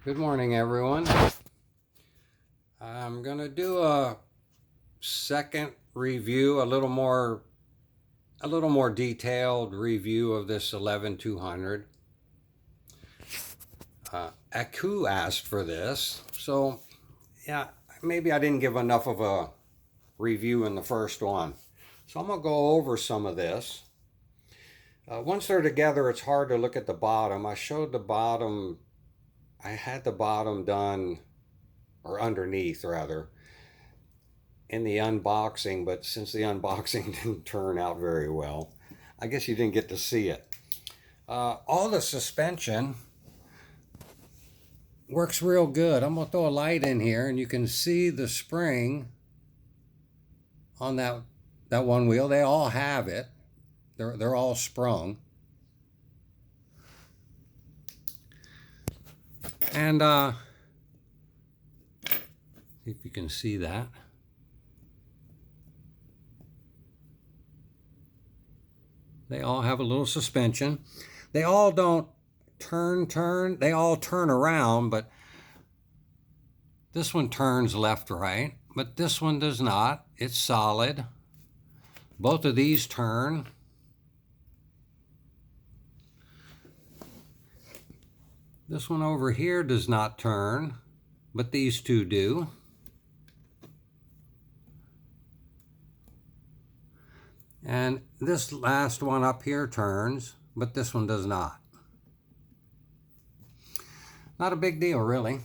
Good morning, everyone. I'm going to do a second review, a little more detailed review of this 11200. Aku asked for this, so yeah, maybe I didn't give enough of a review in the first one. So I'm going to go over some of this. Once they're together, it's hard to look at the bottom. I showed the bottom. I had the bottom done, or underneath rather, in the unboxing, but since the unboxing didn't turn out very well, I guess you didn't get to see it. All the suspension works real good. I'm going to throw a light in here and you can see the spring on that one wheel. They all have it. They're all sprung. And see if you can see that. They all have a little suspension. They all don't turn. They all turn around, but this one turns left, right, but this one does not. It's solid. Both of these turn. This one over here does not turn, but these two do. And this last one up here turns, but this one does not. Not a big deal, really.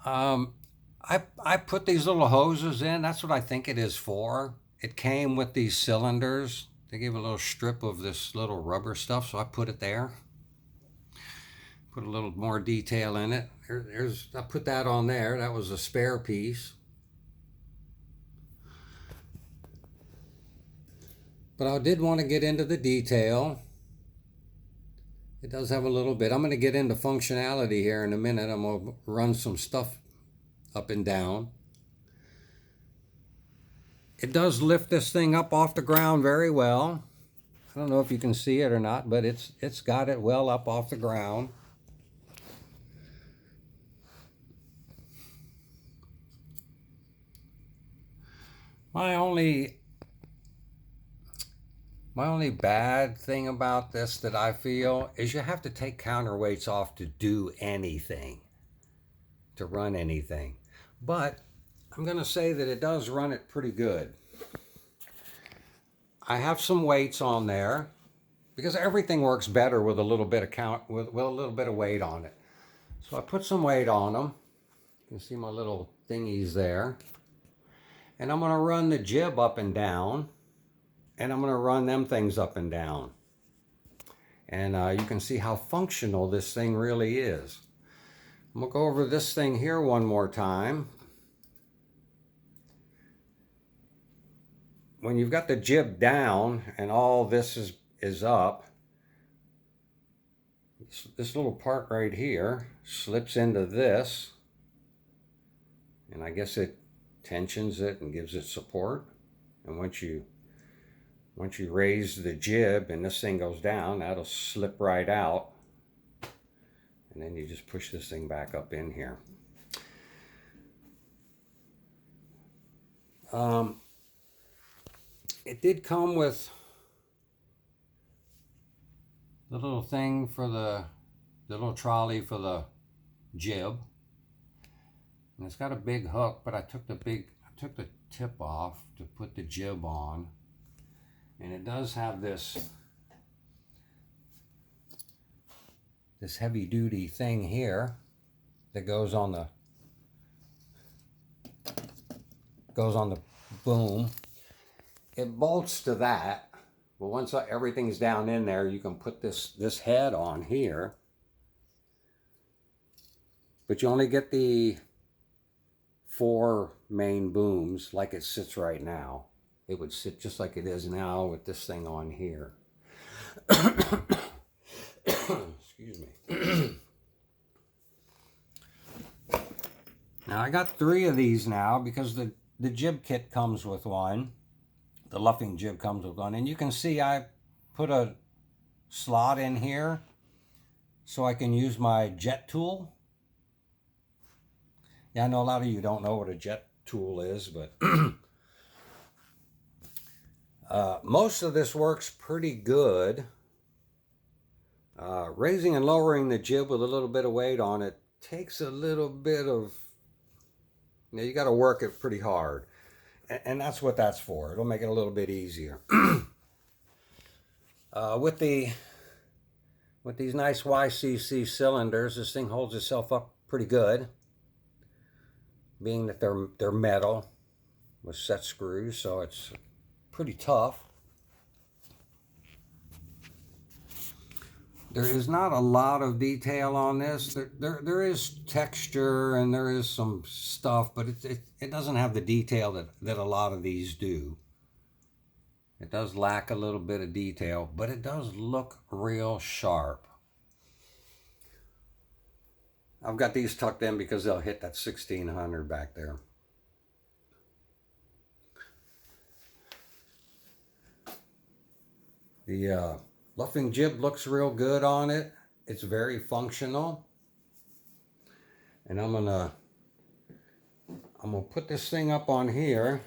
I put these little hoses in. That's what I think it is for. It came with these cylinders. They gave a little strip of this little rubber stuff, so I put it there. Put a little more detail in it. I put that on there. That was a spare piece. But I did want to get into the detail. It does have a little bit. I'm going to get into functionality here in a minute. I'm going to run some stuff up and down. It does lift this thing up off the ground very well. I don't know if you can see it or not, but it's got it well up off the ground. My only bad thing about this that I feel is you have to take counterweights off to do anything, to run anything. But I'm going to say that it does run it pretty good. I have some weights on there because everything works better with a little bit of with a little bit of weight on it. So I put some weight on them. You can see my little thingies there. And I'm going to run the jib up and down. And I'm going to run them things up and down. And you can see how functional this thing really is. I'm going to go over this thing here one more time. When you've got the jib down and all this is up, this little part right here slips into this. And I guess it tensions it and gives it support. And once you raise the jib and this thing goes down, that'll slip right out. And then you just push this thing back up in here. It did come with the little thing for the little trolley for the jib. And it's got a big hook, but I took the tip off to put the jib on. And it does have this heavy duty thing here that goes on the boom. It bolts to that, but once everything's down in there, you can put this head on here. But you only get the 4 main booms like it sits right now. It would sit just like it is now with this thing on here. Excuse me. Now I got 3 of these now because the jib kit comes with one. The Luffing jib comes with one. And you can see I put a slot in here so I can use my jet tool. Yeah, I know a lot of you don't know what a jet tool is, but most of this works pretty good. Raising and lowering the jib with a little bit of weight on it takes a little bit of, you got to work it pretty hard. And that's what that's for. It'll make it a little bit easier. With these nice YCC cylinders, this thing holds itself up pretty good, being that they're metal with set screws, so it's pretty tough. There is not a lot of detail on this. There is texture and there is some stuff, but it doesn't have the detail that a lot of these do. It does lack a little bit of detail, but it does look real sharp. I've got these tucked in because they'll hit that 1600 back there. The Luffing jib looks real good on it. It's very functional. And I'm gonna put this thing up on here.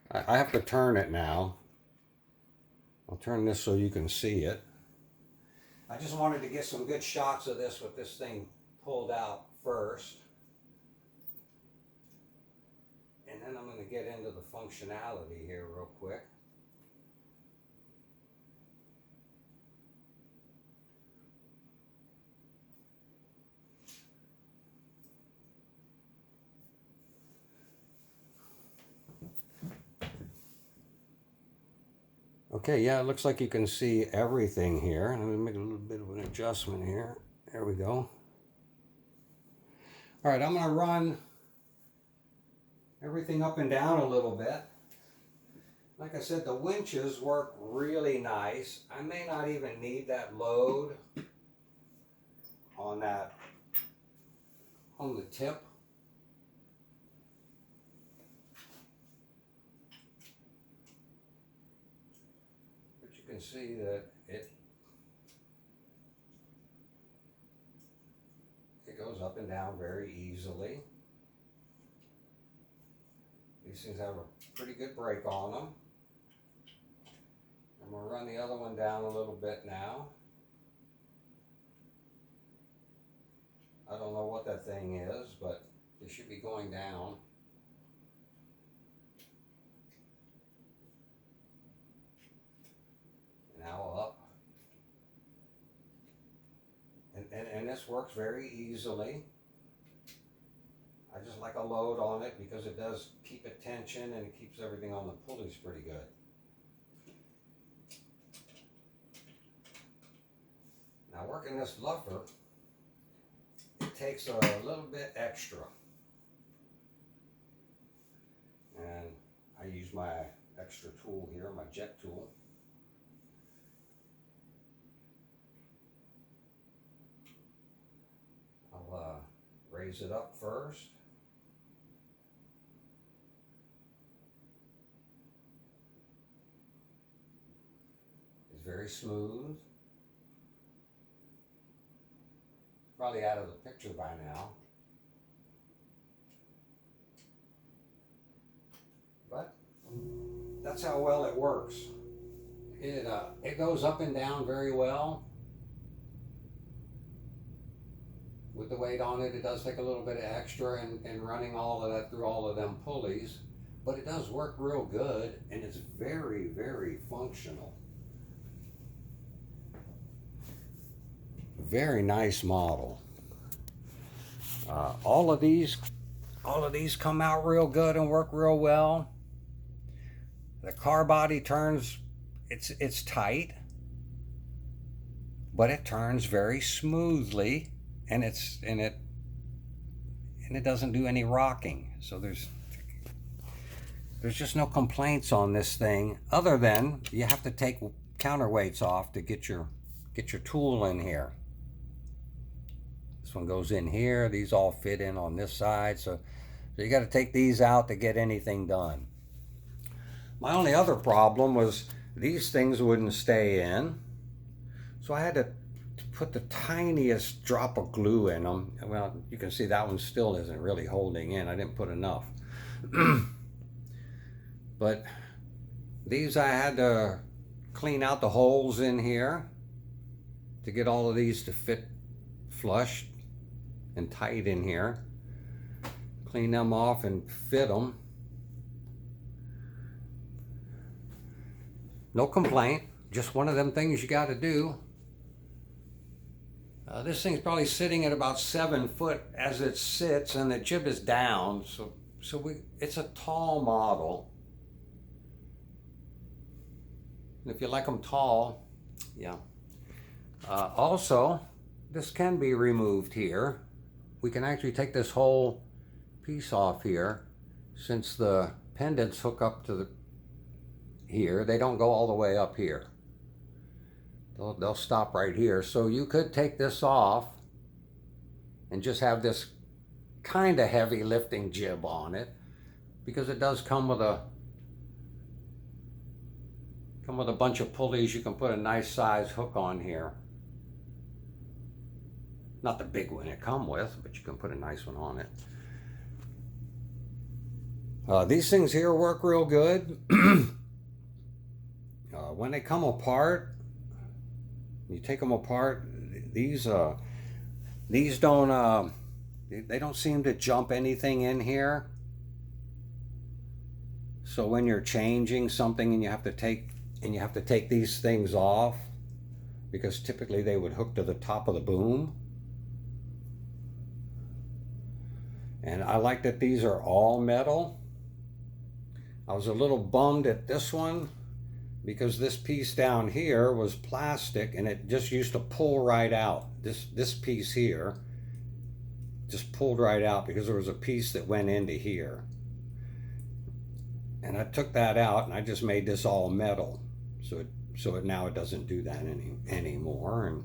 I have to turn it now. I'll turn this so you can see it. I just wanted to get some good shots of this with this thing pulled out first. And then I'm going to get into the functionality here real quick. Okay, yeah, it looks like you can see everything here. Let me make a little bit of an adjustment here. There we go. All right, I'm going to run everything up and down a little bit. Like I said, the winches work really nice. I may not even need that load on the tip. You can see that it goes up and down very easily. These things have a pretty good brake on them. I'm going to run the other one down a little bit now. I don't know what that thing is, but it should be going down. Now up. And this works very easily. I just like a load on it because it does keep it tension and it keeps everything on the pulleys pretty good. Now working this luffer, it takes a little bit extra. And I use my extra tool here, my jet tool. I'll raise it up first. It's very smooth. Probably out of the picture by now. But that's how well it works. It goes up and down very well. With the weight on it, it does take a little bit of extra and running all of that through all of them pulleys. But it does work real good and it's very, very functional. Very nice model. All of these come out real good and work real well. The car body turns, it's tight, but it turns very smoothly, and it doesn't do any rocking. So there's just no complaints on this thing, other than you have to take counterweights off to get your tool in here. This one goes in here. These all fit in on this side. So you got to take these out to get anything done. My only other problem was these things wouldn't stay in. So I had to put the tiniest drop of glue in them. Well, you can see that one still isn't really holding in. I didn't put enough. But these I had to clean out the holes in here to get all of these to fit flush and tight in here. Clean them off and fit them. No complaint, just one of them things you got to do. This thing's probably sitting at about 7 foot as it sits, and the jib is down, so it's a tall model. And if you like them tall, yeah. Also, this can be removed here. We can actually take this whole piece off here. Since the pendants hook up to the here, they don't go all the way up here. They'll stop right here. So you could take this off and just have this kind of heavy lifting jib on it, because it does come with a bunch of pulleys. You can put a nice size hook on here. Not the big one it come with, but you can put a nice one on it. These things here work real good. When they come apart, you take them apart, these don't they don't seem to jump anything in here. So when you're changing something and you have to take these things off, because typically they would hook to the top of the boom. And I like that these are all metal. I was a little bummed at this one because this piece down here was plastic and it just used to pull right out. This piece here just pulled right out because there was a piece that went into here. And I took that out and I just made this all metal. So now it doesn't do that anymore. And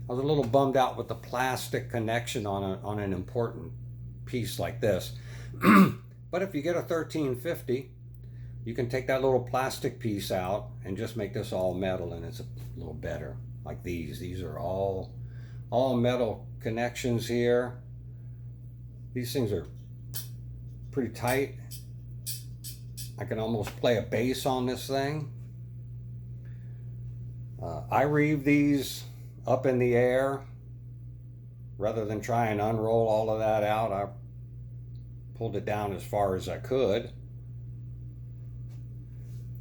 I was a little bummed out with the plastic connection on an important piece like this. But if you get a 1350, you can take that little plastic piece out and just make this all metal, and it's a little better. Like these are all metal connections here. These things are pretty tight. I can almost play a bass on this thing. I reeve these up in the air rather than try and unroll all of that out. I pulled it down as far as I could.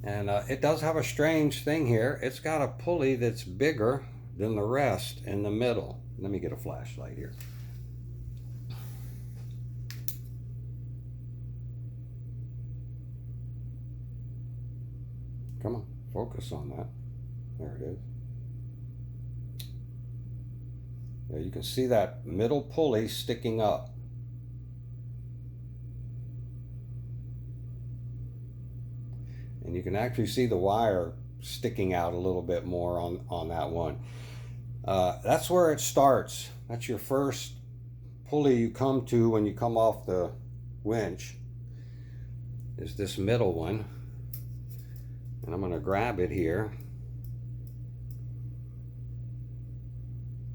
And it does have a strange thing here. It's got a pulley that's bigger than the rest in the middle. Let me get a flashlight here. Come on, focus on that. There it is. Yeah, you can see that middle pulley sticking up. And you can actually see the wire sticking out a little bit more on that one. That's where it starts. That's your first pulley you come to when you come off the winch, is this middle one. And I'm going to grab it here.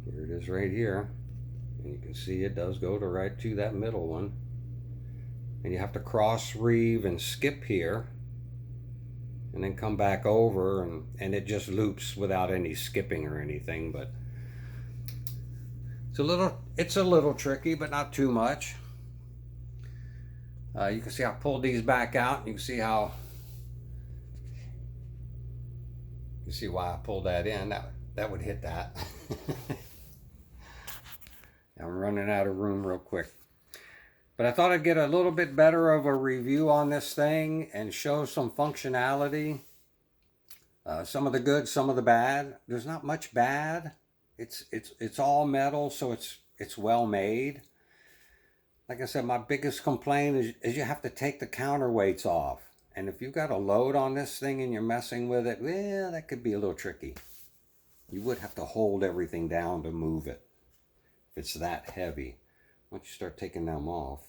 Here it is right here. And you can see it does go to right to that middle one. And you have to cross reeve and skip here. And then come back over, and it just loops without any skipping or anything. But it's a little tricky, but not too much. You can see I pulled these back out. You can see how, you see why I pulled that in. That would hit that. I'm running out of room real quick. But I thought I'd get a little bit better of a review on this thing and show some functionality. Some of the good, some of the bad. There's not much bad. It's all metal, so it's well made. Like I said, my biggest complaint is you have to take the counterweights off. And if you've got a load on this thing and you're messing with it, well, that could be a little tricky. You would have to hold everything down to move it if it's that heavy. Once you start taking them off.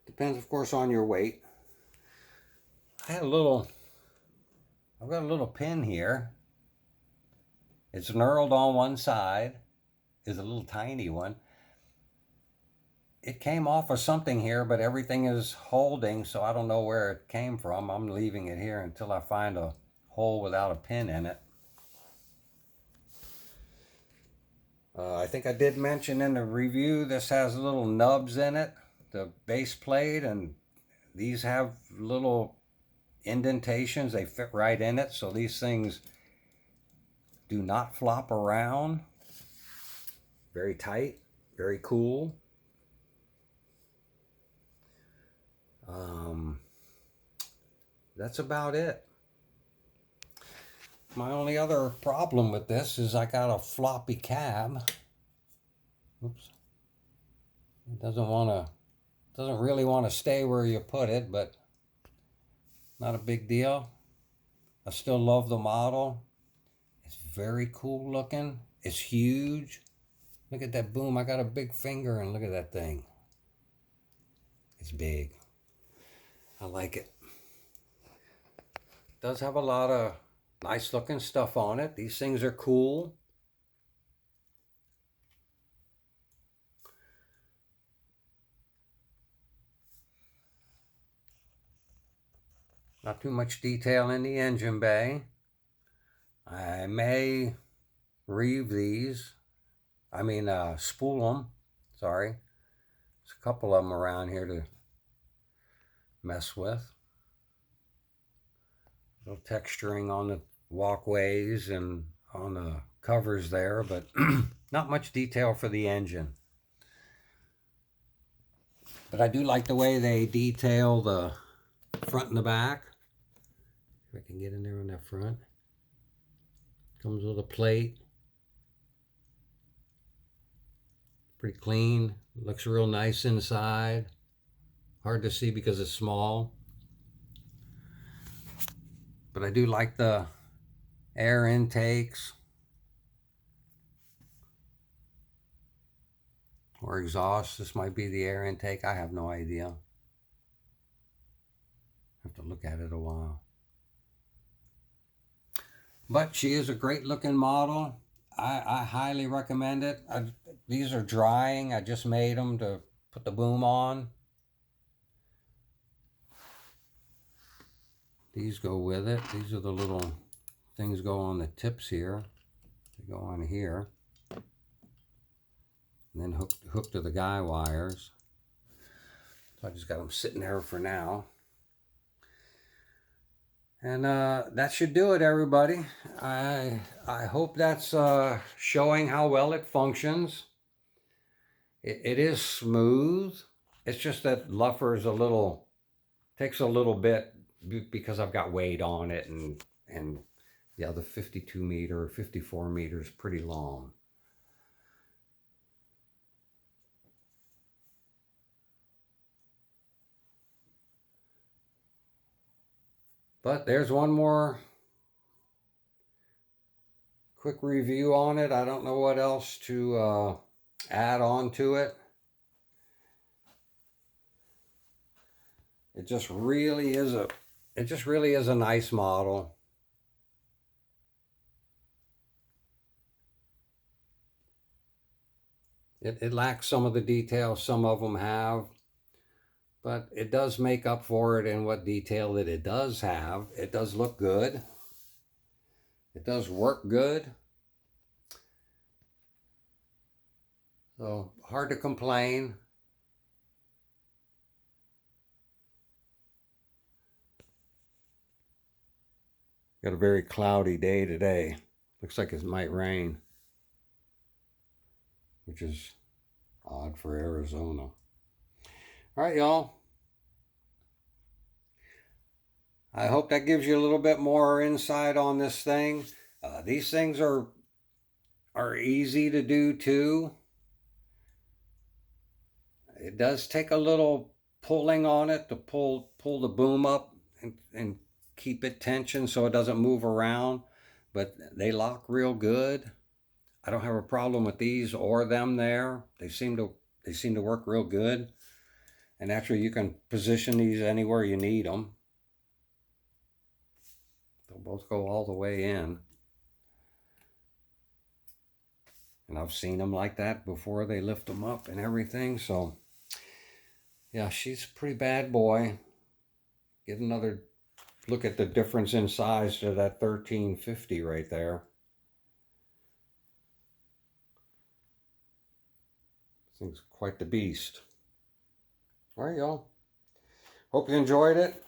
Depends, of course, on your weight. I've got a little pin here. It's knurled on one side. is a little tiny one. It came off of something here, but everything is holding, so I don't know where it came from. I'm leaving it here until I find a hole without a pin in it. I think I did mention in the review this has little nubs in it, the base plate, and these have little indentations. They fit right in it, so these things do not flop around. Very tight, very cool. That's about it. My only other problem with this is I got a floppy cab. Oops. It doesn't really want to stay where you put it, but not a big deal. I still love the model. It's very cool looking. It's huge. Look at that boom. I got a big finger, and look at that thing. It's big. I like it. It does have a lot of nice looking stuff on it. These things are cool. Not too much detail in the engine bay. I may reeve these. Spool them. Sorry. There's a couple of them around here to mess with. A little texturing on the walkways and on the covers there, but not much detail for the engine. But I do like the way they detail the front and the back. If I can get in there on that front. Comes with a plate. Pretty clean. Looks real nice inside. Hard to see because it's small. But I do like the air intakes. Or exhaust. This might be the air intake. I have no idea. Have to look at it a while. But she is a great looking model. I highly recommend it. These are drying. I just made them to put the boom on. These go with it. These are the little things go on the tips here. They go on here. And then hooked to the guy wires. So I just got them sitting there for now. And that should do it, everybody. I hope that's showing how well it functions. It is smooth. It's just that Luffer is takes a little bit because I've got weight on it, and the other 52 meter or 54 meters pretty long. But there's one more quick review on it. I don't know what else to add on to it. It just really is a nice model. It lacks some of the detail some of them have, but it does make up for it in what detail that it does have. It does look good. It does work good. So hard to complain. Got a very cloudy day today. Looks like it might rain, which is odd for Arizona. All right, y'all. I hope that gives you a little bit more insight on this thing. These things are easy to do too. It does take a little pulling on it to pull the boom up and keep it tensioned so it doesn't move around, but they lock real good. I don't have a problem with these or them there. They seem to work real good. And actually you can position these anywhere you need them. They'll both go all the way in. And I've seen them like that before. They lift them up and everything. So, yeah, she's a pretty bad boy. Get another look at the difference in size to that 1350 right there. This thing's quite the beast. All right, y'all. Hope you enjoyed it.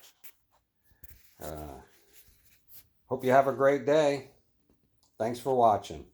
Hope you have a great day. Thanks for watching.